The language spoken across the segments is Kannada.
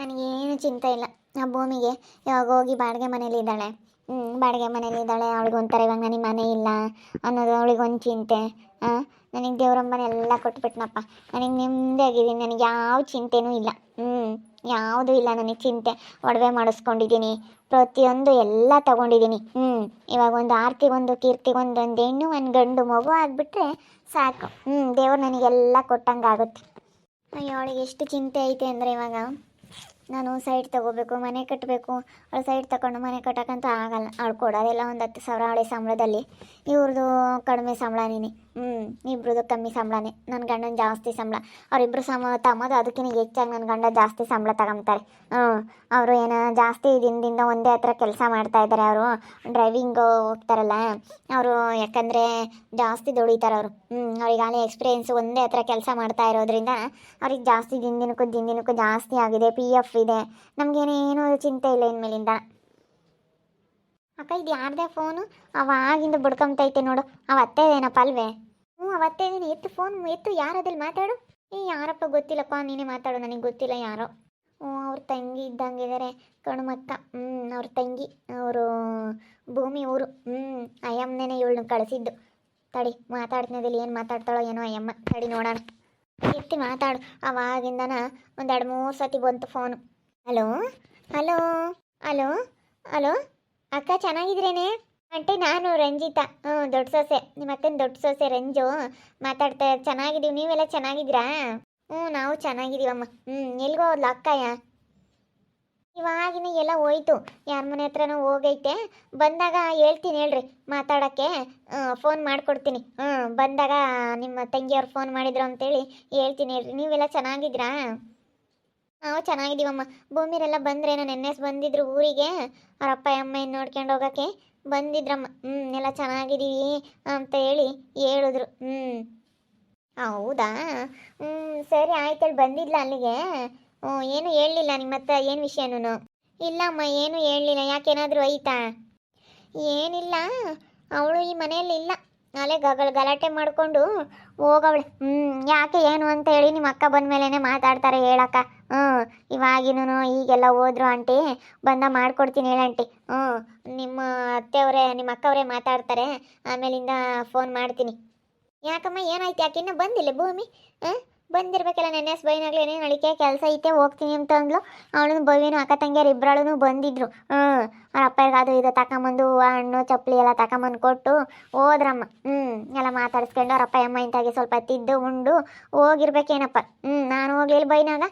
ನನಗೇನು ಚಿಂತೆ ಇಲ್ಲ. ಆ ಭೂಮಿಗೆ ಇವಾಗ ಹೋಗಿ ಬಾಡಿಗೆ ಮನೇಲಿದ್ದಾಳೆ. ಬಾಡಿಗೆ ಮನೇಲಿದ್ದಾಳೆ. ಅವಳಿಗೊಂಥರ ಇವಾಗ ನನಗೆ ಮನೆ ಇಲ್ಲ ಅನ್ನೋದು ಅವಳಿಗೊಂದು ಚಿಂತೆ. ನನಗೆ ದೇವ್ರಂಬನ ಎಲ್ಲ ಕೊಟ್ಬಿಟ್ನಪ್ಪ. ನನಗೆ ನೆಮ್ಮದಿ ಆಗಿದ್ದೀನಿ. ನನಗೆ ಯಾವ ಚಿಂತೆನೂ ಇಲ್ಲ. ಯಾವುದೂ ಇಲ್ಲ ನನಗೆ ಚಿಂತೆ. ಒಡವೆ ಮಾಡಿಸ್ಕೊಂಡಿದ್ದೀನಿ, ಪ್ರತಿಯೊಂದು ಎಲ್ಲ ತೊಗೊಂಡಿದ್ದೀನಿ. ಇವಾಗ ಒಂದು ಆರ್ತಿಗೊಂದು ಕೀರ್ತಿಗೊಂದು ಒಂದು ಹೆಣ್ಣು ಒಂದು ಗಂಡು ಮಗು ಆಗಿಬಿಟ್ರೆ ಸಾಕು. ದೇವ್ರು ನನಗೆಲ್ಲ ಕೊಟ್ಟಂಗಾಗುತ್ತೆ. ಅಯ್ಯೋ ಅವಳಿಗೆ ಎಷ್ಟು ಚಿಂತೆ ಐತೆ ಅಂದರೆ ಇವಾಗ ನಾನು ಸೈಟ್ ತೊಗೋಬೇಕು, ಮನೆ ಕಟ್ಟಬೇಕು. ಅವಳು ಸೈಟ್ ತಗೊಂಡು ಮನೆ ಕಟ್ಟೋಕ್ಕಂತೂ ಆಗಲ್ಲ. ಅವಳು ಕೊಡೋದೆಲ್ಲ ಒಂದು 10,000 ಹಳೆ ಸಂಬಳದಲ್ಲಿ. ಇವ್ರದ್ದು ಕಡಿಮೆ ಸಂಬಳನೇ. ಇಬ್ರದ್ದು ಕಮ್ಮಿ ಸಂಬಳನೇ. ನನ್ನ ಗಂಡನ ಜಾಸ್ತಿ ಸಂಬಳ. ಅವರಿಬ್ಬರು ತಮ್ಮದು ಅದಕ್ಕಿಂತ ಹೆಚ್ಚಾಗಿ ನನ್ನ ಗಂಡ ಜಾಸ್ತಿ ಸಂಬಳ ತಗೊಂತಾರೆ. ಅವರು ಏನೋ ಜಾಸ್ತಿ ದಿನದಿಂದ ಒಂದೇ ಹತ್ರ ಕೆಲಸ ಮಾಡ್ತಾಯಿದ್ದಾರೆ. ಅವರು ಡ್ರೈವಿಂಗು ಹೋಗ್ತಾರಲ್ಲ ಅವರು, ಯಾಕಂದರೆ ಜಾಸ್ತಿ ದುಡಿತಾರೆ ಅವರು. ಅವ್ರಿಗಾಗಲೇ ಎಕ್ಸ್ಪೀರಿಯೆನ್ಸ್ ಒಂದೇ ಹತ್ರ ಕೆಲಸ ಮಾಡ್ತಾ ಇರೋದ್ರಿಂದ ಅವ್ರಿಗೆ ಜಾಸ್ತಿ ದಿನದಿನಕ್ಕೂ ಜಾಸ್ತಿ ಆಗಿದೆ. PF ಇದೆ. ನಮಗೇನೇನು ಚಿಂತೆ ಇಲ್ಲ ಇನ್ಮೇಲಿಂದ. ಅಕ್ಕ, ಇದು ಯಾರದೇ ಫೋನು? ಅವಾಗಿಂದ ಬಡ್ಕೊಂತೈತೆ ನೋಡು. ಅವತ್ತೇನಪ್ಪ ಅಲ್ವೇ? ಅವತ್ತೇನೇನು. ಎತ್ತು ಫೋನ್ ಎತ್ತು. ಯಾರದಲ್ಲಿ ಮಾತಾಡು? ಯಾರಪ್ಪ ಗೊತ್ತಿಲ್ಲಪ್ಪ, ನೀನೇ ಮಾತಾಡು. ನನಗೆ ಗೊತ್ತಿಲ್ಲ ಯಾರೋ. ಅವ್ರ ತಂಗಿ ಇದ್ದಂಗಿದ್ದಾರೆ ಕಣ್ಮಕ್ಕ. ಅವ್ರ ತಂಗಿ, ಅವರು ಭೂಮಿ ಊರು. ಅಯ್ಯಮ್ಮನೇ ಇವಳನ್ನ ಕಳಿಸಿದ್ದು. ತಡಿ ಮಾತಾಡ್ತಿನದಲ್ಲಿ ಏನು ಮಾತಾಡ್ತಾಳೋ ಏನೋ ಅಯ್ಯಮ್ಮ. ತಡಿ ನೋಡೋಣ. ಎತ್ತಿ ಮಾತಾಡು. ಅವಾಗಿಂದನ ಒಂದು 2-3 ಸತಿ ಬಂತು phone. Hello hello hello hello ಅಕ್ಕ, ಚೆನ್ನಾಗಿದ್ರೇನೆ? ಆಂಟಿ, ನಾನು ರಂಜಿತಾ. ದೊಡ್ಡ ಸೊಸೆ, ನಿಮ್ಮ ಅಕ್ಕನ ದೊಡ್ಡ ಸೊಸೆ ರಂಜು ಮಾತಾಡ್ತಾ. ಚೆನ್ನಾಗಿದ್ದೀವಿ, ನೀವೆಲ್ಲ ಚೆನ್ನಾಗಿದ್ದೀರಾ? ನಾವು ಚೆನ್ನಾಗಿದ್ದೀವಮ್ಮ. ಎಲ್ಗೋ ಹೋದ್ಲು ಅಕ್ಕಯ್ಯ? ಇವಾಗಿನ ಎಲ್ಲ ಹೋಯ್ತು, ಯಾರ ಮನೆ ಹತ್ರನೂ ಹೋಗೈತೆ. ಬಂದಾಗ ಹೇಳ್ತೀನಿ ಹೇಳ್ರಿ ಮಾತಾಡೋಕ್ಕೆ. ಫೋನ್ ಮಾಡಿಕೊಡ್ತೀನಿ. ಬಂದಾಗ ನಿಮ್ಮ ತಂಗಿಯವ್ರು ಫೋನ್ ಮಾಡಿದ್ರು ಅಂತೇಳಿ ಹೇಳ್ತೀನಿ ಹೇಳ್ರಿ. ನೀವೆಲ್ಲ ಚೆನ್ನಾಗಿದ್ರಾ? ನಾವು ಚೆನ್ನಾಗಿದ್ದೀವಮ್ಮ. ಭೂಮಿರೆಲ್ಲ ಬಂದ್ರೇನೋ? ನೆನ್ನೆಸ್ ಬಂದಿದ್ರು ಊರಿಗೆ. ಅವ್ರ ಅಪ್ಪ ಅಮ್ಮ ನೋಡ್ಕೊಂಡು ಹೋಗೋಕ್ಕೆ ಬಂದಿದ್ರಮ್ಮ. ಎಲ್ಲ ಚೆನ್ನಾಗಿದ್ದೀವಿ ಅಂತ ಹೇಳಿ ಹೇಳಿದ್ರು. ಹೌದಾ? ಸರಿ ಆಯ್ತೇಳಿ ಬಂದಿದ್ಲ ಅಲ್ಲಿಗೆ? ಏನು ಹೇಳಲಿಲ್ಲ ನಿಮ್ಮ ಹತ್ರ? ಏನು ವಿಷಯನೂ? ಇಲ್ಲಮ್ಮ, ಏನು ಹೇಳಲಿಲ್ಲ. ಯಾಕೇನಾದರೂ ಐತಾ? ಏನಿಲ್ಲ, ಅವಳು ಈ ಮನೆಯಲ್ಲಿ ಇಲ್ಲ. ಅಲ್ಲೇ ಗಲಾಟೆ ಮಾಡಿಕೊಂಡು ಹೋಗವಳೆ. ಯಾಕೆ ಏನು ಅಂತ ಹೇಳಿ ನಿಮ್ಮ ಅಕ್ಕ ಬಂದ ಮೇಲೇ ಮಾತಾಡ್ತಾರೆ ಹೇಳಕ್ಕ. ಇವಾಗಿನೂ ಈಗೆಲ್ಲ ಹೋದ್ರು ಆಂಟಿ. ಬಂದ ಮಾಡ್ಕೊಡ್ತೀನಿ ಹೇಳಂಟಿ. ನಿಮ್ಮ ಅತ್ತೆಯವರೇ, ನಿಮ್ಮ ಅಕ್ಕವರೇ ಮಾತಾಡ್ತಾರೆ. ಆಮೇಲಿಂದ ಫೋನ್ ಮಾಡ್ತೀನಿ. ಯಾಕಮ್ಮ, ಏನಾಯ್ತು? ಯಾಕೆ ಇನ್ನೂ ಬಂದಿಲ್ಲ ಭೂಮಿ? ಬಂದಿರ್ಬೇಕಲ್ಲ. ನೆನ್ನೆ ಬೈನಾಗ್ಲೇನೆ ನಳಿಕೆ ಕೆಲಸ ಐತೆ ಹೋಗ್ತೀನಿ ಅಂತ ಅಂದ್ಲು. ಅವಳು ಬೈವೇನು ಅಕ್ಕ ತಂಗಿಯರು ಇಬ್ಬರಳು ಬಂದಿದ್ರು. ಅವ್ರ ಅಪ್ಪಗೆ ಅದು ಇದು ತಗೊಂಬಂದು ಹಣ್ಣು ಚಪ್ಪಲಿ ಎಲ್ಲ ತಗೊಂಬಂದು ಕೊಟ್ಟು ಹೋದ್ರಮ್ಮ. ಎಲ್ಲ ಮಾತಾಡಿಸ್ಕೊಂಡು ಅವ್ರ ಅಪ್ಪ ಅಮ್ಮ ಇಂತಾಗಿ ಸ್ವಲ್ಪ ತಿದ್ದು ಉಂಡು ಹೋಗಿರ್ಬೇಕೇನಪ್ಪ. ನಾನು ಹೋಗ್ಲಿಲ್ಲ ಬೈನಾಗ.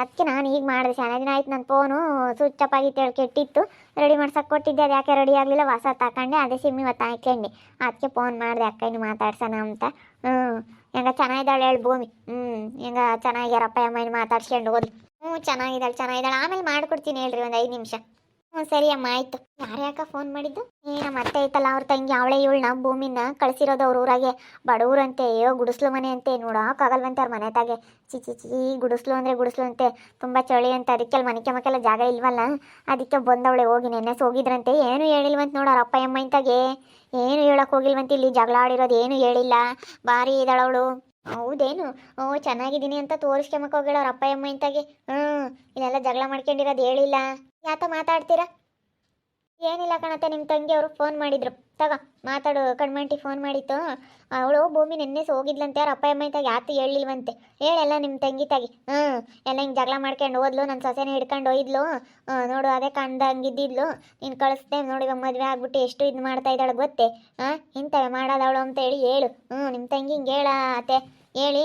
ಅದಕ್ಕೆ ನಾನು ಈಗ ಮಾಡಿದೆ. ಚೆನ್ನಾಗಿ ದಿನ ಆಯ್ತು. ನನ್ನ ಫೋನು ಸ್ವಿಚ್ ಆಫ್ ಆಗಿತ್ತು, ಕೆಟ್ಟಿತ್ತು. ರೆಡಿ ಮಾಡ್ಸಕ್ಕೆ ಕೊಟ್ಟಿದ್ದೆ. ಅದು ಯಾಕೆ ರೆಡಿ ಆಗಲಿಲ್ಲ, ಹೊಸ ತಗೊಂಡೆ. ಅದೇ ಸಿಮ್ಮಿ ಇವತ್ತು ಹಾಕ್ಯಂಡು ಅದಕ್ಕೆ ಫೋನ್ ಮಾಡಿದೆ ಅಕ್ಕ ಇನ್ನು ಮಾತಾಡ್ಸೋಣ ಅಂತ. ಹೆಂಗ ಚೆನ್ನಾಗಿದ್ದಾಳೆ ಹೇಳಿ ಭೂಮಿ? ಹೆಂಗ ಚೆನ್ನಾಗ್ಯಾರಪ್ಪ ಅಮ್ಮ ಇನ್ನು ಮಾತಾಡ್ಸ್ಕೊಂಡು ಹೋದ್ಲು. ಚೆನ್ನಾಗಿದ್ದಾಳೆ. ಆಮೇಲೆ ಮಾಡ್ಕೊಡ್ತೀನಿ ಹೇಳ್ರಿ, ಒಂದು 5 ನಿಮಿಷ. ಸರಿ ಅಮ್ಮ, ಆಯಿತು. ಯಾಕ ಫೋನ್ ಮಾಡಿದ್ದು? ನಮ್ಮ ಅತ್ತೆ ಐತಲ್ಲ, ಅವ್ರ ತಂಗಿ, ಅವಳೇ ಇವಳನ್ನ ಭೂಮಿನ ಕಳಿಸಿರೋದು ಅವ್ರ ಊರಾಗೆ. ಬಡವ್ರಂತೆ, ಗುಡಿಸ್ಲು ಮನೆ ಅಂತೆ. ನೋಡೋಕ್ಕಾಗಲ್ವಂತೆ ಅವ್ರ ಮನೆ ತಾಗೆ. ಚಿಚಿ ಗುಡಿಸ್ಲು ಅಂದರೆ ಗುಡಿಸ್ಲು ಅಂತೆ. ತುಂಬ ಚಳಿ ಅಂತ. ಅದಕ್ಕೆ ಅಲ್ಲಿ ಮನೆಕೆಲ್ಲ ಜಾಗ ಇಲ್ವಲ್ಲ, ಅದಕ್ಕೆ ಬಂದವಳೆ. ಹೋಗಿ ನೆನ್ನೆಸ್ ಹೋಗಿದ್ರಂತೆ. ಏನು ಹೇಳಿಲ್ವಂತ ನೋಡು ಅವ್ರ ಅಪ್ಪ ಅಮ್ಮ ಇಂತಾಗೆ. ಏನು ಹೇಳಕ್ಕೆ ಹೋಗಿಲ್ವಂತೆ. ಇಲ್ಲಿ ಜಗಳ ಆಡಿರೋದು ಏನು ಹೇಳಿಲ್ಲ. ಭಾರಿ ಇದ್ದಾಳವಳು. ಹೌದೇನು? ಚೆನ್ನಾಗಿದ್ದೀನಿ ಅಂತ ತೋರಿಸ್ಕೊಂಬಕ್ಕೆ ಹೋಗ್ಯಾಳ ಅವ್ರ ಅಪ್ಪ ಅಮ್ಮ ಇಂತಾಗೆ. ಇದೆಲ್ಲ ಜಗಳ ಮಾಡ್ಕೊಂಡಿರೋದು ಹೇಳಿಲ್ಲ. ಯಾತ ಮಾತಾಡ್ತೀರಾ? ಏನಿಲ್ಲ ಕಣತ್ತೆ, ನಿಮ್ಮ ತಂಗಿಯವರು ಫೋನ್ ಮಾಡಿದ್ರು. ತಗೋ ಮಾತಾಡು. ಕಣ್ಮಂಟಿ ಫೋನ್ ಮಾಡಿತ್ತು. ಅವಳು ಭೂಮಿ ನೆನ್ನೆಸ್ ಹೋಗಿದ್ಲಂತೆ. ಅವ್ರ ಅಪ್ಪ ಅಮ್ಮ ಇಂತಾಗೆ ಯಾತು ಹೇಳಿಲ್ವಂತೆ. ಹೇಳೆಲ್ಲ ನಿಮ್ಮ ತಂಗಿ ತಾಗಿ. ಎಲ್ಲ ಹಿಂಗೆ ಜಗಳ ಮಾಡ್ಕೊಂಡು ಹೋದ್ಲು. ನನ್ನ ಸೊಸೆನೇ ಹಿಡ್ಕೊಂಡು ಹೋಯ್ದ್ಲು. ನೋಡು ಅದೇ ಕಂಡಂಗಿದ್ದಿದ್ಲು. ನೀನು ಕಳಿಸ್ದೆ ನೋಡಿ. ಇವಾಗ ಮದುವೆ ಆಗ್ಬಿಟ್ಟು ಎಷ್ಟು ಇದು ಮಾಡ್ತಾ ಇದ್ದಾಳೆ ಗೊತ್ತೇ? ಇಂಥವೇ ಮಾಡೋದವಳು ಅಂತ ಹೇಳಿ ಹೇಳು. ನಿಮ್ಮ ತಂಗಿ ಹಿಂಗೆ ಹೇಳತ್ತೆ ಹೇಳಿ.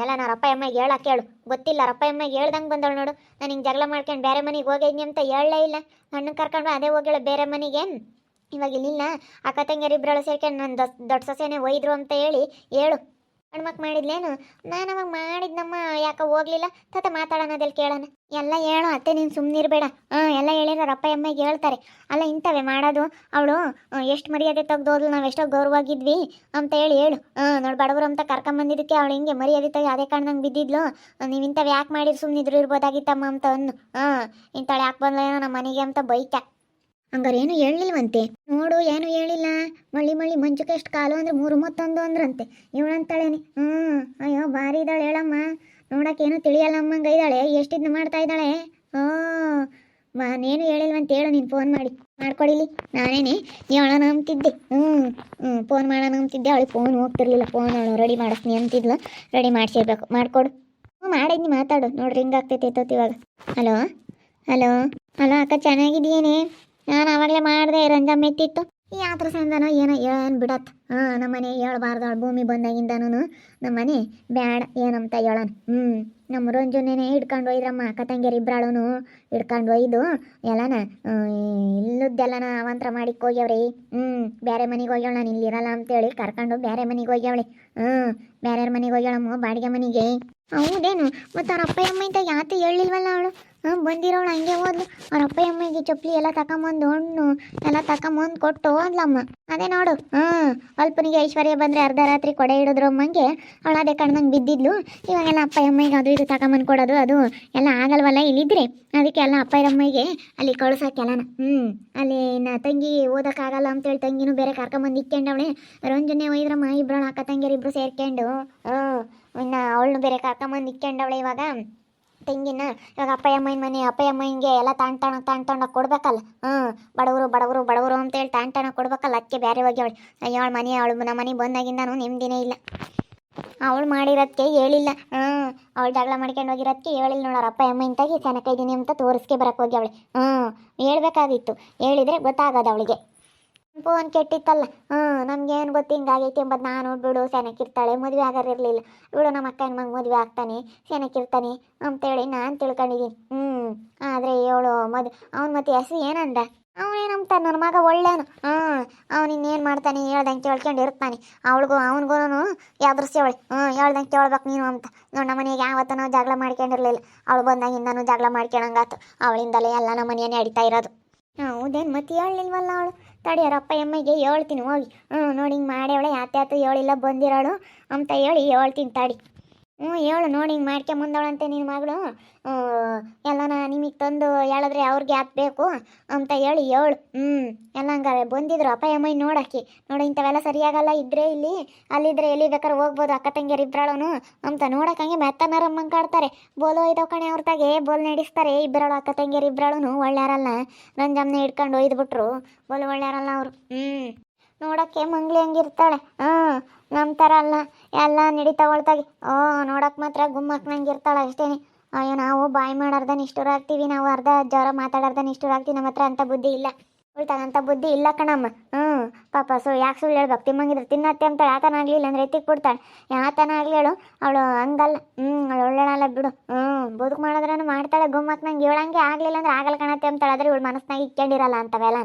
ಎಲ್ಲ ನನ್ನ ಅಪ್ಪ ಅಮ್ಮಗೆ ಹೇಳಕ್ಕೆ ಹೇಳು. ಗೊತ್ತಿಲ್ಲ, ಅವ್ರ ಅಪ್ಪ ಅಮ್ಮಗೆ ಹೇಳ್ದಂಗೆ ಬಂದವಳು ನೋಡು. ನಾನು ಹಿಂಗೆ ಜಗಳ ಮಾಡ್ಕೊಂಡು ಬೇರೆ ಮನೆಗೆ ಹೋಗಿದ್ನಿ ಅಂತ ಹೇಳಲೇ ಇಲ್ಲ. ಹಣ್ಣು ಕರ್ಕೊಂಡು ಅದೇ ಹೋಗ್ಯಾಳ ಬೇರೆ ಮನೆಗೆ. ಇವಾಗ ಇಲ್ಲಿಲ್ಲ, ಅಕ್ಕ ತಂಗಿಯರಿಬ್ಬರಳು ಸೇರ್ಕೊಂಡು ನನ್ನ ದೊಡ್ಡ ಸೊಸೆನೇ ಒಯ್ದ್ರು ಅಂತ ಹೇಳಿ ಹೇಳು. ಹೆಣ್ಮಕ್ ಮಾಡಿದ್ಲೇನು? ನಾನು ಅವಾಗ ಮಾಡಿದ್ನಮ್ಮ. ಯಾಕೆ ಹೋಗ್ಲಿಲ್ಲ? ತತ ಮಾತಾಡೋಣದಲ್ಲಿ ಕೇಳೋಣ. ಎಲ್ಲ ಹೇಳು ಅತ್ತೆ, ನೀನು ಸುಮ್ಮನಿರ್ಬೇಡ. ಎಲ್ಲ ಹೇಳಿರೋ ಅವ್ರ ಅಪ್ಪ ಅಮ್ಮಗೆ ಹೇಳ್ತಾರೆ. ಅಲ್ಲ ಇಂಥವೇ ಮಾಡೋದು. ಅವಳು ಎಷ್ಟು ಮರ್ಯಾದೆ ತೆಗ್ದೋದ್ಲು, ನಾವು ಎಷ್ಟೋ ಗೌರವಾಗಿದ್ವಿ ಅಂತ ಹೇಳು. ನೋಡಿ ಬಡವರು ಅಂತ ಕರ್ಕೊಂಬಂದಿದ್ದಕ್ಕೆ ಅವಳು ಹಿಂಗೆ ಮರ್ಯಾದೆ ತೆಗೆ ಅದೇ ಕಾಣ್ದಂಗೆ ಬಿದ್ದಿದ್ಲು. ನೀವು ಇಂಥವು ಯಾಕೆ ಮಾಡಿರಿ, ಸುಮ್ಮನಿದ್ರು ಇರ್ಬೋದಾಗಿತ್ತಮ್ಮ ಅಂತ ಅನ್ನು. ಇಂಥಳು ಯಾಕೆ ಬಂದ್ಲೇನೋ ನಮ್ಮ ಮನೆಗೆ ಅಂತ ಬೈಕ. ಹಂಗಾರೆ ಏನು ಹೇಳಿಲ್ವಂತೆ ನೋಡು. ಏನು ಹೇಳಿಲ್ಲ. ಮಳ್ಳಿ ಮಂಚುಕ ಎಷ್ಟು ಕಾಲು ಅಂದರೆ 3 31 ಅಂದ್ರಂತೆ. ಇವಳಂತಾಳೇನೆ. ಅಯ್ಯೋ ಭಾರಿ ಇದ್ದಾಳೆ ಹೇಳಮ್ಮ. ನೋಡೋಕ್ಕೇನು ತಿಳಿಯಲ್ಲ ಅಮ್ಮಂಗೆ ಇದ್ದಾಳೆ, ಎಷ್ಟಿದ್ನ ಮಾಡ್ತಾ ಇದ್ದಾಳೆ. ಓ ನಾನೇನು ಹೇಳಿಲ್ವಂತ ಹೇಳು ನೀನು ಫೋನ್ ಮಾಡ್ಕೊಡಿಲಿ. ನಾನೇನೆ ಹೇಳೋಣ ಅಂತಿದ್ದೆ. ಫೋನ್ ಮಾಡೋಣ ಅಂತಿದ್ದೆ. ಅವಳಿಗೆ ಫೋನ್ ಹೋಗ್ತಿರ್ಲಿಲ್ಲ. ಫೋನ್ ಅವಳು ರೆಡಿ ಮಾಡಿಸ್ನಿ ಅಂತಿದ್ಲು. ರೆಡಿ ಮಾಡಿಸಿರ್ಬೇಕು. ಮಾಡಿಕೊಡು. ಮಾಡಿದ್ನಿ, ಮಾತಾಡು. ನೋಡ್ರಿ ರಿಂಗ್ ಆಗ್ತೈತೆ ಎತ್ತೋತ್ತು ಇವಾಗ. ಹಲೋ ಹಲೋ ಹಲೋ ಅಕ್ಕ, ಚೆನ್ನಾಗಿದ್ದೀಯೇನೆ? ನಾನು ಆವಾಗಲೇ ಮಾಡಿದೆ, ರಂಜಮ್ಮ ಎತ್ತಿತ್ತು. ಯಾತ್ರ ಸಂದನೋ ಏನೋ ಏನು ಬಿಡತ್ತ. ನಮ್ಮ ಮನೆ ಹೇಳ್ಬಾರ್ದು. ಅವಳು ಭೂಮಿ ಬಂದಾಗಿಂದನೂ ನಮ್ಮ ಮನೆ ಬ್ಯಾಡ ಏನಂತ ಹೇಳೋಣ. ನಮ್ಮ ರಂಜುನೇನೆ ಹಿಡ್ಕೊಂಡು ಒಯ್ದ್ರಮ್ಮ. ಅಕ್ಕ ತಂಗಿಯರು ಇಬ್ಬರಾಳೂ ಹಿಡ್ಕೊಂಡು ಒಯ್ದು ಎಲ್ಲನ ಇಲ್ಲದ್ದೆಲ್ಲನ ಅವಂತರ ಮಾಡಿಕ್ಕೆ ಹೋಗ್ಯವ್ರಿ. ಬೇರೆ ಮನೆಗೆ ಹೋಗ್ಯಾಳ. ನಾನು ಇಲ್ಲಿರಲ್ಲ ಅಂತೇಳಿ ಕರ್ಕೊಂಡು ಬೇರೆ ಮನೆಗೆ ಹೋಗ್ಯಾವಳಿ. ಬೇರೆಯವ್ರ ಮನೆಗೆ ಹೋಗ್ಯಾಳಮ್ಮ, ಬಾಡಿಗೆ ಮನೆಗೆ. ಹೌದೇನು? ಮತ್ತು ಅವ್ರ ಅಪ್ಪ ಅಮ್ಮ ಇಂತ ಯಾತಿ ಹೇಳಿಲ್ವಲ್ಲ ಅವಳು. ಬಂದಿರೋಳು ಹಂಗೆ ಹೋದ್ಲು. ಅವ್ರ ಅಪ್ಪ ಅಮ್ಮಗೆ ಚಪ್ಪಲಿ ಎಲ್ಲ ತಗೊಂಬಂದು ಹಣ್ಣು ಎಲ್ಲ ತಗೊಂಬಂದು ಕೊಟ್ಟು ಹೋದ್ಲಮ್ಮ. ಅದೇ ನೋಡು. ಅಲ್ಪನಿಗೆ ಐಶ್ವರ್ಯ ಬಂದರೆ ಅರ್ಧ ರಾತ್ರಿ ಕೊಡೆ ಹಿಡಿದ್ರು ಅಮ್ಮಂಗೆ ಅವಳು ಅದೇ ಕಣ್ದಂಗೆ ಬಿದ್ದಿದ್ಲು. ಇವಾಗೆಲ್ಲ ಅಪ್ಪ ಅಮ್ಮಗೆ ಅದು ಇದು ತಗೊಂಬಂದು ಕೊಡೋದು ಅದು ಎಲ್ಲ ಆಗಲ್ವಲ್ಲ ಇಲ್ಲಿದ್ರೆ. ಅದಕ್ಕೆ ಎಲ್ಲ ಅಪ್ಪ ಅಮ್ಮಗೆ ಅಲ್ಲಿ ಕಳ್ಸೋಕ್ಕೆಲ್ಲನ. ಅಲ್ಲಿ ತಂಗಿ ಓದೋಕ್ಕಾಗಲ್ಲ ಅಂತೇಳಿ ತಂಗಿನೂ ಬೇರೆ ಕರ್ಕೊಂಬಂದು ಇಕ್ಕೊಂಡವಳೆ. ರಂಜನೆ ಒಯ್ದ್ರಮ್ಮ. ಇಬ್ಬರು ಅಕ್ಕ ತಂಗಿಯರು ಇಬ್ಬರು ಸೇರ್ಕೊಂಡು ಇನ್ನು ಅವಳನ್ನು ಬೇರೆ ಕರ್ಕೊಂಬಂದು ಇಕ್ಕೊಂಡವಳೆ. ಇವಾಗ ತೆಂಗಿನ ಇವಾಗ ಅಪ್ಪ ಅಮ್ಮನ ಮನೆ ಅಪ್ಪ ಅಮ್ಮನಿಗೆ ಎಲ್ಲ ತಾಣ್ತಾಣ ಕೊಡ್ಬೇಕಲ್ಲ. ಬಡವರು ಅಂತೇಳಿ ತಾಣ್ತಾಣ ಕೊಡ್ಬೇಕಲ್ಲ. ಅದಕ್ಕೆ ಬೇರೆ ಹೋಗ್ಯವಳು. ಅವಳ ಮನೆ ಅವಳು ನಮ್ಮ ಮನೆಗೆ ಬಂದಾಗಿಂದನೂ ನೆಮ್ಮದಿನೇ ಇಲ್ಲ. ಅವಳು ಮಾಡಿರೋದಕ್ಕೆ ಹೇಳಿಲ್ಲ. ಅವಳು ಜಗಳ ಮಾಡ್ಕೊಂಡು ಹೋಗಿರೋದಕ್ಕೆ ಹೇಳಿಲ್ಲ ನೋಡೋರು. ಅಪ್ಪ ಅಮ್ಮ ಇಂತಾಗಿ ಚೆನ್ನಾಗಿದ್ದೀನಿ ಅಂತ ತೋರಿಸ್ಕೆ ಬರಕ್ಕೆ ಹೋಗ್ಯವಳೆ. ಹೇಳ್ಬೇಕಾಗಿತ್ತು. ಹೇಳಿದರೆ ಗೊತ್ತಾಗೋದು ಅವಳಿಗೆ. ಫೋನ್ ಕೆಟ್ಟಿತ್ತಲ್ಲ. ನಮ್ಗೇನು ಗೊತ್ತು ಹಿಂಗಾಗೈತಿ ಎಂಬುದು. ನಾನು ಬಿಡು ಸೆನಕ್ಕಿರ್ತಾಳೆ, ಮದುವೆ ಆಗಾರಿರಲಿಲ್ಲ, ಬಿಡು ನಮ್ಮ ಅಕ್ಕನ ಮಗ ಮದುವೆ ಆಗ್ತಾನೆ, ಸೆನಕ್ಕಿರ್ತಾನೆ ಅಂತೇಳಿ ನಾನು ತಿಳ್ಕೊಂಡಿದ್ದೀನಿ. ಆದರೆ ಇವಳು ಅವ್ನು ಮತ್ತೆ ಹೆಸರು ಏನಂದ? ಅವನೇನಂತಾನೆ ನನ್ನ ಮಗ ಒಳ್ಳೆಯವನು. ಅವ್ನು ಇನ್ನೇನು ಮಾಡ್ತಾನೆ ಹೇಳ್ದಂಗೆ ಕೇಳ್ಕೊಂಡು ಇರ್ತಾನೆ. ಅವನಿಗೂ ಯಾವ್ದ್ರಸ್ಯವಳೆ. ಹೇಳ್ದಂಗೆ ಕೇಳ್ಬೇಕು ನೀನು ಅಂತ. ನೋಡಿ ನಮ್ಮ ಮನೆಗೆ ಯಾವತ್ತೂ ನಾವು ಜಗಳ ಮಾಡ್ಕೊಂಡಿರಲಿಲ್ಲ. ಅವಳು ಬಂದಾಗಿಂದನೂ ಜಗಳ ಮಾಡ್ಕೊಳಂಗಾತು. ಅವಳಿಂದಲೇ ಎಲ್ಲ ನಮ್ಮ ಮನೆಯೇ ನಡೀತಾ ಇರೋದು. ಹೌದೇನು? ಮತ್ತೆ ಹೇಳಿಲ್ವಲ್ಲ ಅವಳು. ತಡಿಯೋರ ಅಪ್ಪ ಅಮ್ಮಗೆ ಹೇಳ್ತೀನಿ ಹೋಗಿ. ನೋಡಿ ಹಿಂಗೆ ಮಾಡ್ಯವಳೆ, ಯಾತ್ಯಾತು ಹೇಳಿಲ್ಲ ಬಂದಿರೋಳು ಅಂತ ಹೇಳ್ತೀನಿ ತಡಿ. ಹೇಳು ನೋಡಿ ಹಿಂಗೆ ಮಾಡ್ಕೊಂಬಂದವಳಂತೆ ನಿನ್ನ ಮಗಳು. ಎಲ್ಲನ ನಿಮಗೆ ತಂದು ಹೇಳಿದ್ರೆ ಅವ್ರಿಗೆ ಬೇಕು ಅಂತ ಹೇಳು. ಎಲ್ಲ ಹಂಗಾರೆ ಬಂದಿದ್ರು ಅಪ್ಪ ಅಮ್ಮ ನೋಡೋಕ್ಕೆ. ನೋಡಿ ಇಂಥವೆಲ್ಲ ಸರಿಯಾಗಲ್ಲ. ಇದ್ರೆ ಇಲ್ಲಿ, ಅಲ್ಲಿದ್ರೆ ಎಲ್ಲಿ ಬೇಕಾದ್ರೆ ಹೋಗ್ಬೋದು. ಅಕ್ಕ ತಂಗಿಯರು ಇಬ್ಬರಾಳನು ಅಂತ ನೋಡೋಕ್ಕಂಗೆ ಮೆತ್ತನರಮ್ಮಂಗೆ ಕಾಡ್ತಾರೆ. ಬೋಲು ಒಯ್ದವ ಕಣೆ ಅವ್ರ ತಾಗೆ ಬೋಲ್ ನಡೆಸ್ತಾರೆ. ಇಬ್ಬರಾಳು ಅಕ್ಕ ತಂಗಿಯರು ಇಬ್ಬರಾಳನು ಒಳ್ಳೆಯಾರಲ್ಲ. ರಂಜಮ್ಮನೆ ಹಿಡ್ಕೊಂಡು ಒಯ್ದುಬಿಟ್ರು. ಬೋಲು ಒಳ್ಳೆಯಾರಲ್ಲ ಅವರು. ನೋಡೋಕ್ಕೆ ಮಂಗ್ಲಿ ಹಂಗಿರ್ತಾಳೆ. ನಮ್ಮ ಥರ ಅಲ್ಲ, ಎಲ್ಲ ನಡೀತಾವಳ್ತಾಗೆ. ನೋಡೋಕೆ ಮಾತ್ರ ಗುಮ್ಮಕ್ಕನಂಗೆ ಇರ್ತಾಳೆ ಅಷ್ಟೇ. ಅಯ್ಯೋ ನಾವು ಬಾಯಿ ಮಾಡಾರ್ದ ನಿಷ್ಠುರ ಆಗ್ತೀವಿ. ನಾವು ಅರ್ಧ ಜ್ವರ ಮಾತಾಡಾರ್ದ ನಿಷ್ಠುರ ಆಗ್ತೀವಿ. ನಮ್ಮ ಹತ್ರ ಅಂಥ ಬುದ್ಧಿ ಇಲ್ಲ. ಉಳ್ತಾಗಂಥ ಬುದ್ಧಿ ಇಲ್ಲ ಕಣಮ್ಮ. ಪಾಪ ಯಾಕೆ ಸುಳ್ಳು ಹೇಳ್ಬೇಕು? ತಿಮ್ಮಂಗಿದ್ರೆ ತಿನ್ನತ್ತೆ ಅಂತಾಳೆ. ಆತನಾಗಲಿಲ್ಲ ಅಂದರೆ ಎತ್ತಿಗೆ ಬಿಡ್ತಾಳೆ. ಯಾತನ ಆಗಲಿ ಹೇಳು, ಅವಳು ಹಂಗಲ್ಲ. ಅವಳು ಒಳ್ಳೆಳಲ್ಲ ಬಿಡು. ಬದುಕು ಮಾಡಿದ್ರೂ ಮಾಡ್ತಾಳೆ. ಗುಮ್ಮಕ್ಕನಂಗೆ ಹೇಳಂಗೆ ಆಗಲಿಲ್ಲ ಅಂದ್ರೆ ಆಗಲ್ಲ ಕಣತ್ತೆ ಅಂತಾಳೆ. ಆದರೆ ಇವಳು ಮನಸ್ಸಿನಾಗ ಇಕ್ಕೊಂಡಿರಲ್ಲ ಅಂಥವೆಲ್ಲ.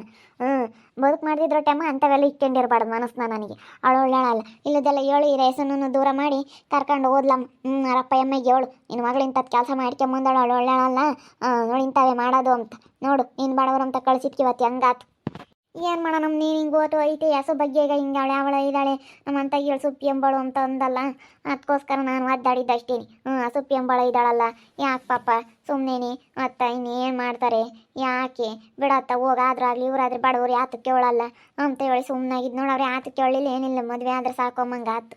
ಬದುಕು ಮಾಡಿದ್ರು ಟೈಮ ಅಂಥವೆಲ್ಲ ಇಕ್ಕೊಂಡಿರ್ಬಾರ್ದು ಮನಸ್ಸನ್ನ ನನಗೆ. ಅವಳು ಒಳ್ಳೆಳಲ್ಲ. ಇಲ್ಲದೆಲ್ಲ ಹೇಳು ಈ ರೇಸನನ್ನು ದೂರ ಮಾಡಿ ಕರ್ಕೊಂಡು ಹೋದ್ಲಮ್ಮ. ಅವರಪ್ಪ ಅಮ್ಮಗೆ ಹೇಳು ನಿನ್ನ ಮಗಳು ಇಂಥದ್ದು ಕೆಲಸ ಮಾಡ್ಕೊಂಬಂದವಳು. ಅವಳು ಒಳ್ಳೆಳಲ್ಲ, ನೋಡಿ ಇಂಥವೇ ಮಾಡೋದು ಅಂತ. ನೋಡು ನೀನು ಬಡವರು ಅಂತ ಕಳಿಸಿದ್ಕಿವತ್ತು ಹೆಂಗಾತು. ಏನು ಮಾಡೋಣ? ನೀನು ಹಿಂಗೆ ಓಟು ಐತೆ ಹೆಸು ಬಗ್ಗೆ ಈಗ ಹಿಂಗಾಳೆ ಅವಳ ಇದ್ದಾಳೆ ನಮ್ಮಂತ ಹೇಳಿ ಸುಪ್ಪಿ ಎಂಬಳು ಅಂತ ಅಂದಲ್ಲ. ಅದಕ್ಕೋಸ್ಕರ ನಾನು ಒದ್ದಾಡಿದ್ದಷ್ಟೇನೆ. ಸುಪ್ಪಿ ಎಂಬಳ ಇದ್ದಾಳಲ್ಲ ಯಾಕೆ ಪಾಪ ಸುಮ್ಮನೆ ಅತ್ತ ಇನ್ನೇನು ಮಾಡ್ತಾರೆ ಯಾಕೆ ಬಿಡತ್ತ ಹೋಗಾದ್ರಾಗಲಿ ಇವರಾದ್ರೆ ಬಡವರು ಯಾತಕ್ಕೆ ಕೇಳಲ್ಲ ಅಂತ ಹೇಳಿ ಸುಮ್ಮನಾಗಿದ್ದು ನೋಡಿ. ಅವ್ರು ಯಾತಕ್ಕೆ ಕೇಳಲಿಲ್ಲ ಏನಿಲ್ಲ. ಮದುವೆ ಆದರೆ ಸಾಕೊಂಬಂಗೆ ಆತು.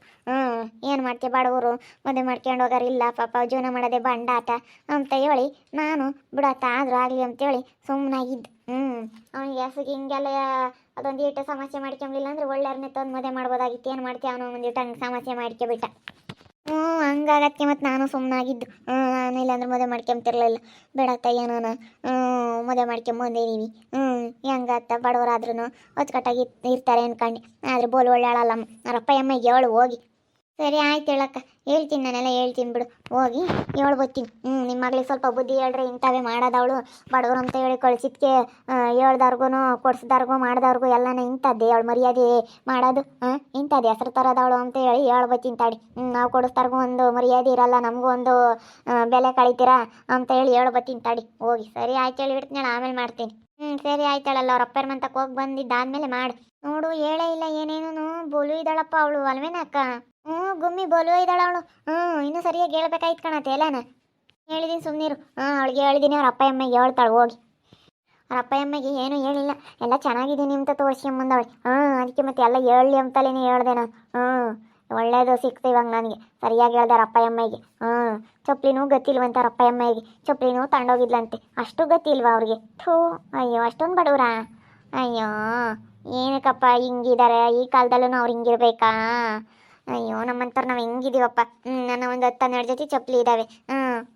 ಏನು ಮಾಡ್ತೀವಿ ಬಡವರು ಮದುವೆ ಮಾಡ್ಕೊಂಡು ಹೋಗಾರಿಲ್ಲ ಪಾಪ ಜೀವನ ಮಾಡೋದೇ ಬಂಡಾಟ ಅಂತ ಹೇಳಿ ನಾನು ಬಿಡತ್ತ ಆದರೂ ಆಗಲಿ ಅಂತೇಳಿ ಸುಮ್ಮನಾಗಿದ್ದು. ಅವನಿಗೆ ಹೆಸರಿಗೆ ಹಿಂಗೆಲ್ಲ ಅದೊಂದು ಈಟು ಸಮಸ್ಯೆ ಮಾಡ್ಕೊಂಬಿಲ್ಲ ಅಂದ್ರೆ ಒಳ್ಳೆಯವ್ರನ್ನೇ ತಂದು ಮದುವೆ ಮಾಡ್ಬೋದಾಗಿತ್ತು. ಏನು ಮಾಡ್ತೀವಿ ಅವನು ಒಂದಿಟ್ಟು ಹಂಗೆ ಸಮಸ್ಯೆ ಮಾಡ್ಕೊಬಿಟ್ಟ. ಹಂಗಾಗತ್ತೆ ಮತ್ತು ನಾನು ಸುಮ್ಮನಾಗಿದ್ದು. ನಾನು ಇಲ್ಲಾಂದ್ರೆ ಮದುವೆ ಮಾಡ್ಕೊಂತಿರ್ಲಿಲ್ಲ. ಬೇಡತ್ತ ಏನೋನ ಮದುವೆ ಮಾಡ್ಕೊಂಬಂದಿದ್ದೀವಿ. ಹೆಂಗತ್ತ ಬಡವರಾದ್ರೂ ಅಚ್ಚುಕಟ್ಟಾಗಿ ಇರ್ತಾರೆ ಅನ್ಕೊಂಡು. ಆದರೆ ಬೋಲ್ ಒಳ್ಳೆಯಾಳಲ್ಲ. ಅವರಪ್ಪ ಅಮ್ಮಗೆ ಹೇಳು ಹೋಗಿ. ಸರಿ ಆಯ್ತು ಹೇಳಕ್ಕ, ಹೇಳ್ತೀನಿ ನಾನೆಲ್ಲ ಹೇಳ್ತೀನಿ ಬಿಡು. ಹೋಗಿ ಹೇಳ್ಬೋತೀನಿ. ನಿಮ್ಮ ಮಗಳಿಗೆ ಸ್ವಲ್ಪ ಬುದ್ಧಿ ಹೇಳ್ರಿ. ಇಂಥವೇ ಮಾಡೋದವಳು ಬಡವರು ಅಂತ ಹೇಳಿ ಕಳ್ಸಿದ್ಕೆ ಹೇಳ್ದವ್ರಿಗೂ ಕೊಡ್ಸಿದವ್ರಿಗೂ ಮಾಡಿದವ್ರಿಗೂ ಎಲ್ಲನೇ ಇಂಥದ್ದೇ ಅವಳು ಮರ್ಯಾದೆ ಮಾಡೋದು. ಇಂಥದ್ದು ಹೆಸ್ರು ತರೋದವಳು ಅಂತ ಹೇಳಿ ಹೇಳ್ಬೋತೀನಿ ತಡಿ. ನಾವು ಕೊಡಿಸ್ದಾರ್ಗೂ ಒಂದು ಮರ್ಯಾದೆ ಇರಲ್ಲ, ನಮಗೂ ಒಂದು ಬೆಲೆ ಕಳಿತೀರಾ ಅಂತ ಹೇಳಿ ಹೇಳ್ಬೋತೀನಿ ತಡಿ ಹೋಗಿ. ಸರಿ ಆಯ್ತು ಹೇಳಿ ಬಿಡ್ತೀನಿ, ಆಮೇಲೆ ಮಾಡ್ತೀನಿ. ಸರಿ ಆಯ್ತಾಳಲ್ಲ ಅವ್ರ ಅಪ್ಪರ ಮಂತಕ್ಕೆ ಹೋಗಿ ಬಂದಿದ್ದಾದ್ಮೇಲೆ ಮಾಡು. ನೋಡು ಹೇಳೇ ಇಲ್ಲ ಏನೇನು. ಬೋಲು ಇದ್ದಾಳಪ್ಪ ಅವಳು ಅಲ್ವೇನಕ್ಕ? ಗುಮ್ಮಿ ಬೋಲು ಇದ್ದಾಳ ಅವಳು. ಇನ್ನೂ ಸರಿಯಾಗಿ ಹೇಳ್ಬೇಕಾಯ್ತು ಕಣತ್ತೆ ಎಲ್ಲನ. ಹೇಳಿದ್ದೀನಿ ಸುಮ್ಮನಿರು. ಅವಳಿಗೆ ಹೇಳಿದ್ದೀನಿ. ಅವ್ರ ಅಪ್ಪ ಅಮ್ಮಗೆ ಹೇಳ್ತಾಳೆ ಹೋಗಿ. ಅವ್ರ ಅಪ್ಪ ಅಮ್ಮಗೆ ಏನೂ ಹೇಳಿಲ್ಲ, ಎಲ್ಲ ಚೆನ್ನಾಗಿದ್ದೀನಿ ಅಂತ ತೋರಿಸ್ಕೊಂಬಂದವಳೆ. ಅದಕ್ಕೆ ಮತ್ತೆ ಎಲ್ಲ ಹೇಳಲಿ ಅಂತಲೇ ಹೇಳ್ದೆ ನಾನು. ಒಳ್ಳೇದು ಸಿಕ್ತು ಇವಾಗ ನನಗೆ. ಸರಿಯಾಗಿ ಹೇಳ್ದಾರ ಅಪ್ಪಯ್ಯಮ್ಮಗೆ. ಚಪ್ಪಲಿನೂ ಗೊತ್ತಿಲ್ವಂತ ಅವ್ರ ಅಪ್ಪಯ್ಯಮ್ಮಗೆ. ಚಪ್ಪಲಿನೂ ತಗೊಂಡೋಗಿದ್ಲಂತೆ. ಅಷ್ಟು ಗೊತ್ತಿಲ್ವಾ ಅವ್ರಿಗೆ? ಥೂ, ಅಯ್ಯೋ ಅಷ್ಟೊಂದು ಬಡವ್ರಾ? ಅಯ್ಯೋ ಏನಕ್ಕಪ್ಪ ಹಿಂಗಿದ್ದಾರೆ ಈ ಕಾಲದಲ್ಲೂ ಅವ್ರು ಹಿಂಗಿರ್ಬೇಕಾ? ಅಯ್ಯೋ ನಮ್ಮಂಥವ್ರು ನಾವು ಹೆಂಗಿದೀವಪ್ಪ. ನನ್ನ ಒಂದು 10-12 ಜೊತೆ ಚಪ್ಪಲಿ ಇದ್ದಾವೆ.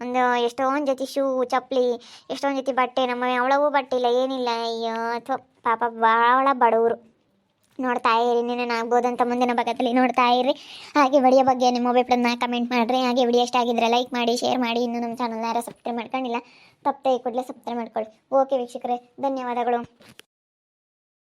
ಒಂದು ಎಷ್ಟೊಂದು ಜೊತೆ ಶೂ ಚಪ್ಪಲಿ, ಎಷ್ಟೊಂದು ಜೊತೆ ಬಟ್ಟೆ. ನಮ್ಮ ಅವಳವೂ ಬಟ್ಟೆ ಇಲ್ಲ, ಏನಿಲ್ಲ. ಅಯ್ಯೋ ಥೋ, ಪಾಪ ಭಾಳ ಬಡವರು. ನೋಡ್ತಾ ಇರಿ, ಇನ್ನೇನು ಆಗ್ಬೋದಂತ ಮುಂದಿನ ಭಾಗದಲ್ಲಿ ನೋಡ್ತಾ ಇರಿ. ಹಾಗೆ ವಿಡಿಯೋ ಬಗ್ಗೆ ನಿಮ್ಮ ಅಭಿಪ್ರಾಯನ ಕಮೆಂಟ್ ಮಾಡಿರಿ. ಹಾಗೆ ವಿಡಿಯೋ ಇಷ್ಟ ಆಗಿದ್ರೆ ಲೈಕ್ ಮಾಡಿ, ಶೇರ್ ಮಾಡಿ. ಇನ್ನೂ ನಮ್ಮ ಚಾನಲ್ನ ಯಾರು ಸಬ್ಸ್ಕ್ರೈಬ್ ಮಾಡ್ಕೊಂಡಿಲ್ಲ, ತಪ್ಪದೆ ಕೂಡಲೇ ಸಬ್ಸ್ಕ್ರೈಬ್ ಮಾಡ್ಕೊಳ್ಳಿ. ಓಕೆ ವೀಕ್ಷಕರೇ, ಧನ್ಯವಾದಗಳು.